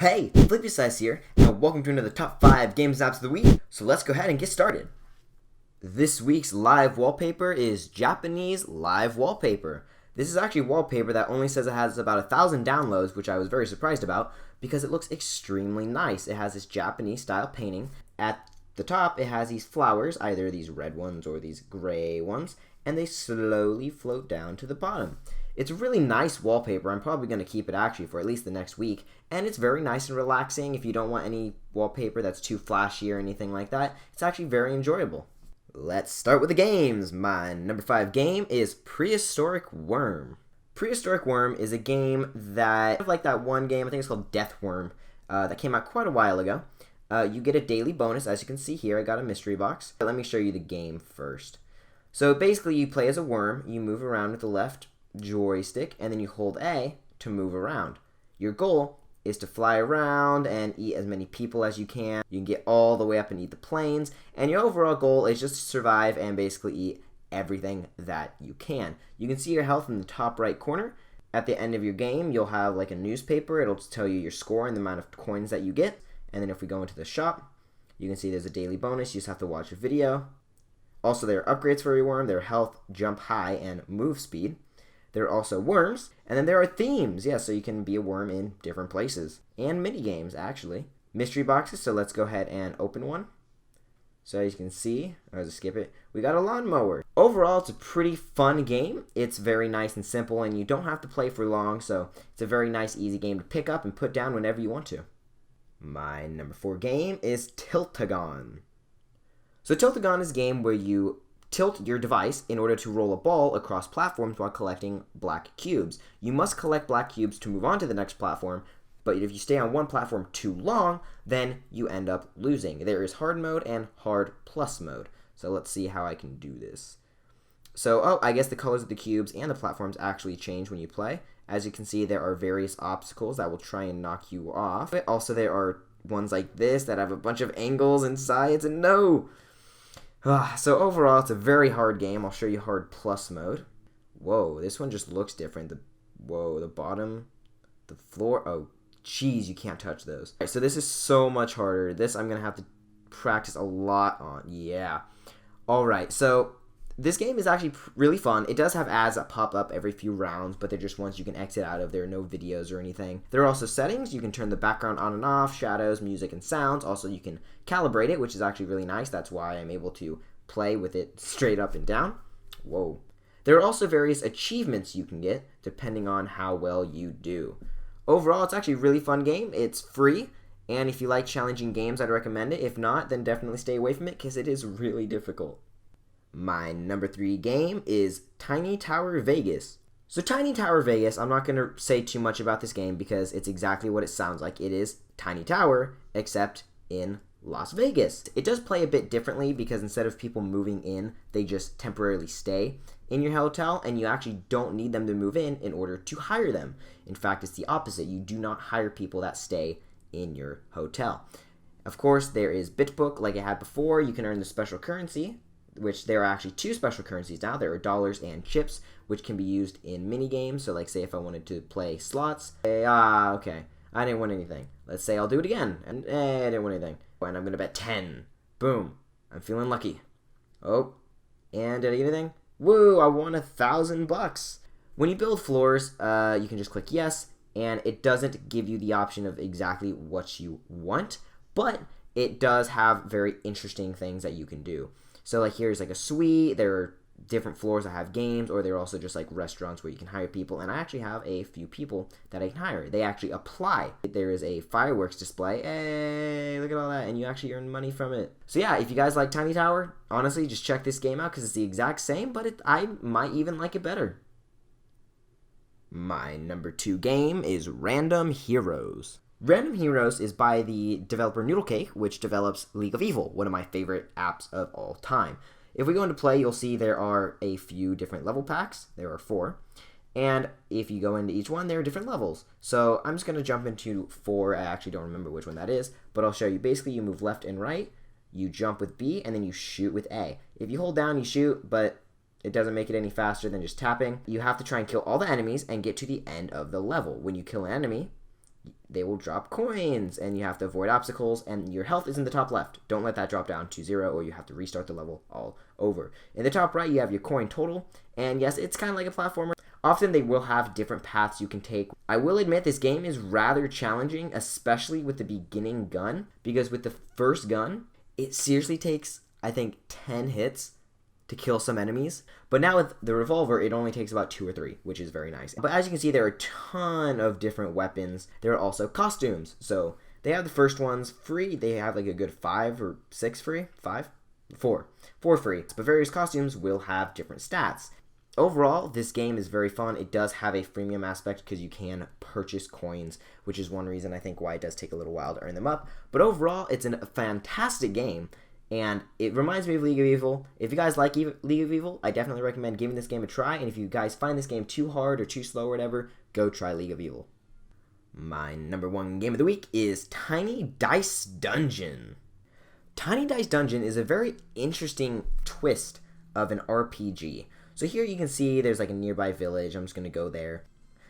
Hey, FlippySize here, and welcome to another top 5 games apps of the week. So let's go ahead and get started. This week's live wallpaper is Japanese live wallpaper. This is actually wallpaper that only says it has about 1,000 downloads, which I was very surprised about because it looks extremely nice. It has this Japanese style painting. At the top, it has these flowers, either these red ones or these gray ones, and they slowly float down to the bottom. It's a really nice wallpaper. I'm probably going to keep it actually for at least the next week. And it's very nice and relaxing. If you don't want any wallpaper that's too flashy or anything like that, it's actually very enjoyable. Let's start with the games. My number 5 game is Prehistoric Worm. Prehistoric Worm is a game that, like that one game, I think it's called Death Worm, that came out quite a while ago. You get a daily bonus. As you can see here, I got a mystery box. Let me show you the game first. So basically, you play as a worm. You move around with the left joystick, and then you hold A to move around. Your goal is to fly around and eat as many people as you can. You can get all the way up and eat the planes, and your overall goal is just to survive and basically eat everything that you can. You can see your health in the top right corner. At the end of your game, you'll have like a newspaper. It'll tell you your score and the amount of coins that you get. And then if we go into the shop, you can see there's a daily bonus. You just have to watch a video. Also, there are upgrades for your worm. There are health, jump high, and move speed. There are also worms, and then there are themes. Yeah, so you can be a worm in different places. And mini games, actually. Mystery boxes, so let's go ahead and open one. So as you can see, I'll just skip it, we got a lawnmower. Overall, it's a pretty fun game. It's very nice and simple, and you don't have to play for long, so it's a very nice, easy game to pick up and put down whenever you want to. My number 4 game is Tiltagon. So Tiltagon is a game where you tilt your device in order to roll a ball across platforms while collecting black cubes. You must collect black cubes to move on to the next platform, but if you stay on one platform too long, then you end up losing. There is hard mode and hard plus mode. So let's see how I can do this. So, I guess the colors of the cubes and the platforms actually change when you play. As you can see, there are various obstacles that will try and knock you off. Also, there are ones like this that have a bunch of angles and sides, and no! So overall, it's a very hard game. I'll show you hard plus mode. Whoa, this one just looks different. The bottom, the floor. Oh, jeez, you can't touch those. All right, so this is so much harder. This I'm going to have to practice a lot on. Yeah. All right, so this game is actually really fun. It does have ads that pop up every few rounds, but they're just ones you can exit out of. There are no videos or anything. There are also settings. You can turn the background on and off, shadows, music, and sounds. Also, you can calibrate it, which is actually really nice. That's why I'm able to play with it straight up and down. Whoa. There are also various achievements you can get, depending on how well you do. Overall, it's actually a really fun game. It's free, and if you like challenging games, I'd recommend it. If not, then definitely stay away from it, because it is really difficult. My number 3 game is Tiny Tower Vegas. So Tiny Tower Vegas, I'm not going to say too much about this game because it's exactly what it sounds like. It is Tiny Tower, except in Las Vegas. It does play a bit differently because instead of people moving in, they just temporarily stay in your hotel, and you actually don't need them to move in order to hire them. In fact, it's the opposite. You do not hire people that stay in your hotel. Of course, there is BitBook like it had before. You can earn the special currency, which there are actually 2 special currencies now. There are dollars and chips, which can be used in mini games. So like say if I wanted to play slots, okay, I didn't win anything. Let's say I'll do it again, and I didn't win anything. And I'm gonna bet 10. Boom. I'm feeling lucky. Oh, and did I get anything? Woo, I won $1,000. When you build floors, you can just click yes, and it doesn't give you the option of exactly what you want, but it does have very interesting things that you can do. So like here's like a suite, there are different floors that have games, or they're also just like restaurants where you can hire people, and I actually have a few people that I can hire. They actually apply. There is a fireworks display. Hey, look at all that, and you actually earn money from it. So yeah, if you guys like Tiny Tower, honestly, just check this game out because it's the exact same, but I might even like it better. My number 2 game is Random Heroes. Random Heroes is by the developer Noodlecake, which develops League of Evil, one of my favorite apps of all time. If we go into play, you'll see there are a few different level packs. There are 4. And if you go into each one, there are different levels. So I'm just going to jump into 4. I actually don't remember which one that is, but I'll show you. Basically, you move left and right, you jump with B, and then you shoot with A. If you hold down, you shoot, but it doesn't make it any faster than just tapping. You have to try and kill all the enemies and get to the end of the level. When you kill an enemy, they will drop coins, and you have to avoid obstacles, and your health is in the top left. Don't let that drop down to 0, or you have to restart the level all over. In the top right, you have your coin total, and yes, it's kind of like a platformer. Often they will have different paths you can take. I will admit this game is rather challenging, especially with the beginning gun, because with the first gun, it seriously takes, I think, 10 hits to kill some enemies. But now with the revolver, it only takes about 2 or 3, which is very nice. But as you can see, there are a ton of different weapons. There are also costumes. So they have the first ones free. They have like a good 5 or 6 free. 5? 4. 4 free. But various costumes will have different stats. Overall, this game is very fun. It does have a freemium aspect because you can purchase coins, which is one reason I think why it does take a little while to earn them up. But overall, it's a fantastic game, and it reminds me of League of Evil. If you guys like League of Evil, I definitely recommend giving this game a try, and if you guys find this game too hard or too slow or whatever, go try League of Evil. My number 1 game of the week is Tiny Dice Dungeon. Tiny Dice Dungeon is a very interesting twist of an RPG. So here you can see there's like a nearby village. I'm just going to go there.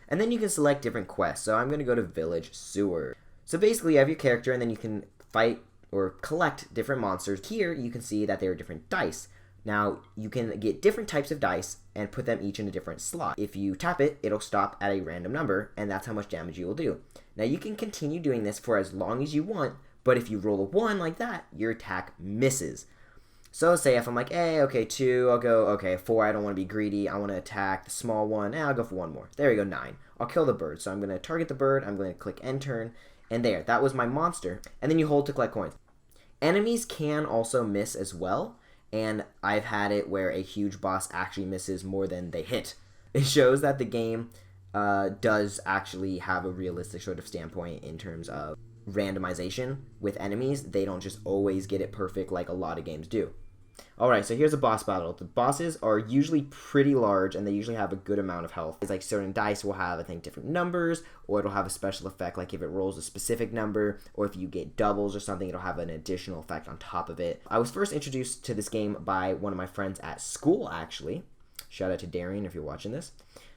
And then you can select different quests. So I'm going to go to Village Sewer. So basically you have your character, and then you can fight or collect different monsters. Here you can see that there are different dice. Now you can get different types of dice and put them each in a different slot. If you tap it, it'll stop at a random number, and that's how much damage you will do. Now you can continue doing this for as long as you want, but if you roll a 1 like that, your attack misses. So say if I'm like, hey, okay, 2, I'll go, okay, 4, I don't want to be greedy, I want to attack the small one, I'll go for 1 more. There we go, 9. I'll kill the bird. So I'm going to target the bird, I'm going to click end turn, and there, that was my monster. And then you hold to collect coins. Enemies can also miss as well, and I've had it where a huge boss actually misses more than they hit. It shows that the game does actually have a realistic sort of standpoint in terms of randomization with enemies. They don't just always get it perfect like a lot of games do. Alright, so here's a boss battle. The bosses are usually pretty large, and they usually have a good amount of health. It's like certain dice will have, I think, different numbers, or it'll have a special effect, like if it rolls a specific number, or if you get doubles or something, it'll have an additional effect on top of it. I was first introduced to this game by one of my friends at school, actually. Shout out to Darian if you're watching this.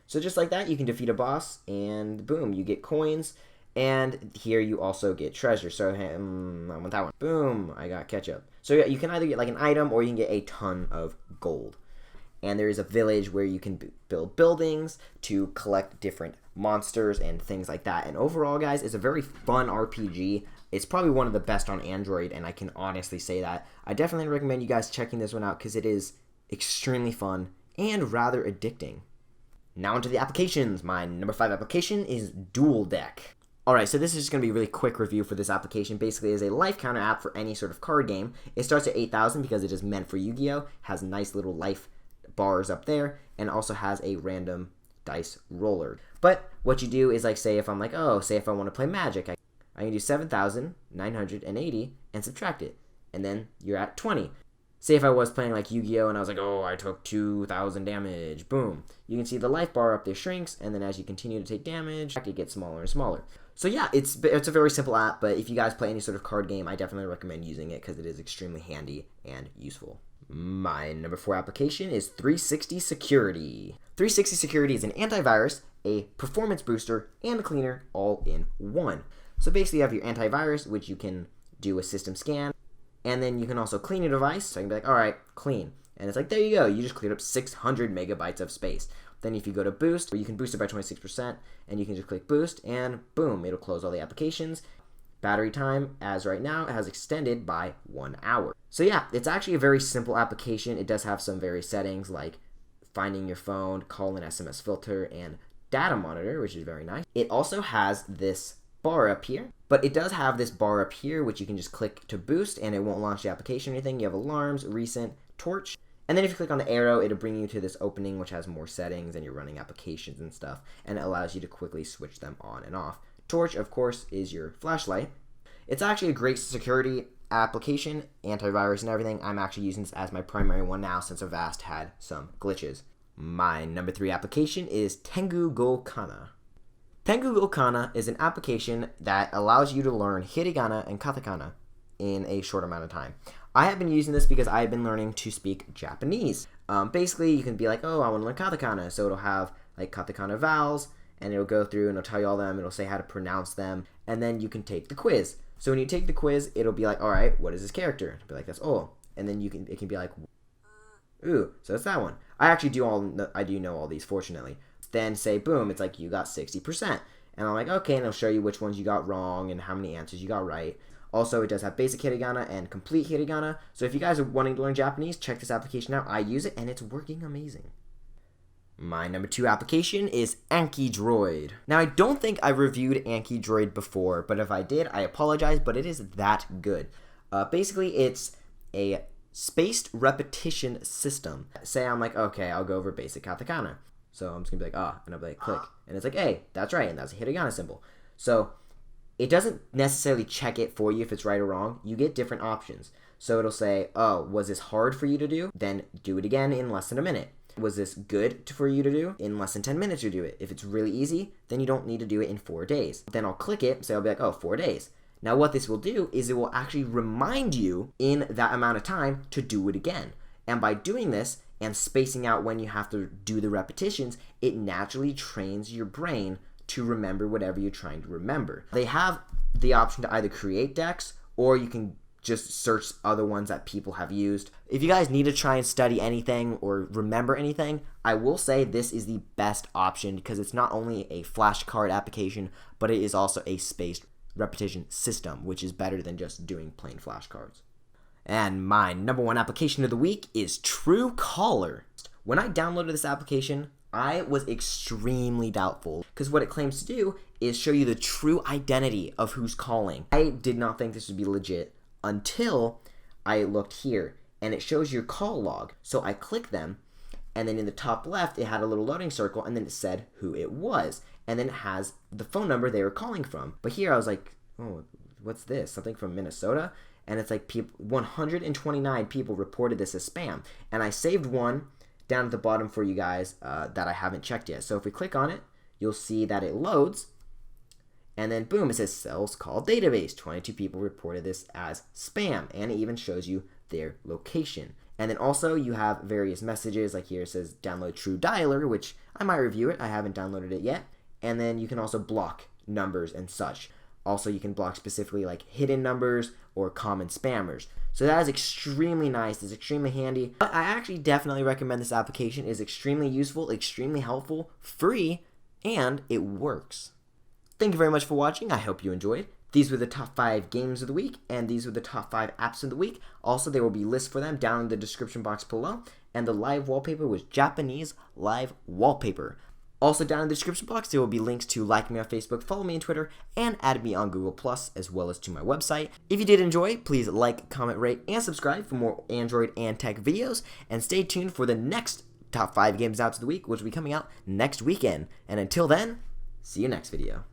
So just like that, you can defeat a boss, and boom, you get coins. And here you also get treasure. So I want that one. Boom, I got ketchup. So yeah, you can either get like an item, or you can get a ton of gold. And there is a village where you can build buildings to collect different monsters and things like that. And overall, guys, it's a very fun RPG. It's probably one of the best on Android, and I can honestly say that. I definitely recommend you guys checking this one out because it is extremely fun and rather addicting. Now into the applications. My number 5 application is Duel Deck. Alright, so this is just going to be a really quick review for this application. Basically, it is a life counter app for any sort of card game. It starts at 8,000 because it is meant for Yu-Gi-Oh! Has nice little life bars up there, and also has a random dice roller. But what you do is, like, say if I'm like, oh, say if I want to play Magic, I can do 7,980 and subtract it. And then you're at 20. Say if I was playing like Yu-Gi-Oh! And I was like, oh, I took 2,000 damage. Boom. You can see the life bar up there shrinks, and then as you continue to take damage, it gets smaller and smaller. So yeah, it's a very simple app, but if you guys play any sort of card game, I definitely recommend using it because it is extremely handy and useful. My number 4 application is 360 Security. 360 Security is an antivirus, a performance booster, and a cleaner all in one. So basically you have your antivirus, which you can do a system scan, and then you can also clean your device, so you can be like, alright, clean. And it's like, there you go, you just cleared up 600 megabytes of space. Then if you go to boost, you can boost it by 26%, and you can just click boost, and boom, it'll close all the applications. Battery time, as right now, has extended by 1 hour. So yeah, it's actually a very simple application. It does have some various settings, like finding your phone, call and SMS filter, and data monitor, which is very nice. It also has this bar up here, but it does have this bar up here, which you can just click to boost, and it won't launch the application or anything. You have alarms, recent, torch, and then if you click on the arrow, it'll bring you to this opening, which has more settings, and you're running applications and stuff, and it allows you to quickly switch them on and off. Torch, of course, is your flashlight. It's actually a great security application, antivirus and everything. I'm actually using this as my primary one now since Avast had some glitches. My number 3 application is TenguGo Kana. TenguGo Kana is an application that allows you to learn hiragana and katakana in a short amount of time. I have been using this because I've been learning to speak Japanese. Basically, you can be like, oh, I want to learn katakana, so it'll have like katakana vowels, and it'll go through and it'll tell you all them. It'll say how to pronounce them, and then you can take the quiz. So when you take the quiz, it'll be like, all right, what is this character? It'll be like, that's O. And then it can be like, ooh, so that's that one. I do know all these, fortunately. Then say, boom, it's like you got 60%. And I'm like, okay, and it'll show you which ones you got wrong and how many answers you got right. Also, it does have basic hiragana and complete hiragana. So if you guys are wanting to learn Japanese, check this application out. I use it, and it's working amazing. My number 2 application is AnkiDroid. Now, I don't think I reviewed AnkiDroid before, but if I did, I apologize, but it is that good. Basically, it's a spaced repetition system. Say I'm like, okay, I'll go over basic katakana. So I'm just going to be like, and I'll be like, click. And it's like, hey, that's right, and that's a hiragana symbol. So it doesn't necessarily check it for you if it's right or wrong. You get different options. So it'll say, oh, was this hard for you to do? Then do it again in less than a minute. Was this good for you to do? In less than 10 minutes you do it. If it's really easy, then you don't need to do it in 4 days. Then I'll click it, so I'll be like, oh, 4 days. Now what this will do is it will actually remind you in that amount of time to do it again. And by doing this and spacing out when you have to do the repetitions, it naturally trains your brain to remember whatever you're trying to remember. They have the option to either create decks, or you can just search other ones that people have used. If you guys need to try and study anything or remember anything, I will say this is the best option because it's not only a flashcard application, but it is also a spaced repetition system, which is better than just doing plain flashcards. And my number 1 application of the week is Truecaller. When I downloaded this application, I was extremely doubtful because what it claims to do is show you the true identity of who's calling. I did not think this would be legit until I looked here, and it shows your call log. So I clicked them, and then in the top left, it had a little loading circle, and then it said who it was, and then it has the phone number they were calling from. But here I was like, oh, what's this? Something from Minnesota? And it's like 129 people reported this as spam, and I saved one down at the bottom for you guys that I haven't checked yet. So if we click on it, you'll see that it loads, and then boom, it says sales call database. 22 people reported this as spam, and it even shows you their location. And then also you have various messages, like here it says download True Dialer, which I might review it. I haven't downloaded it yet. And then you can also block numbers and such. Also, you can block specifically like hidden numbers or common spammers. So that is extremely nice. It's extremely handy. But I actually definitely recommend this application. It is extremely useful, extremely helpful, free, and it works. Thank you very much for watching. I hope you enjoyed. These were the top 5 games of the week, and these were the top 5 apps of the week. Also, there will be lists for them down in the description box below. And the live wallpaper was Japanese live wallpaper. Also, down in the description box, there will be links to like me on Facebook, follow me on Twitter, and add me on Google+, as well as to my website. If you did enjoy, please like, comment, rate, and subscribe for more Android and tech videos. And stay tuned for the next top 5 games out of the week, which will be coming out next weekend. And until then, see you next video.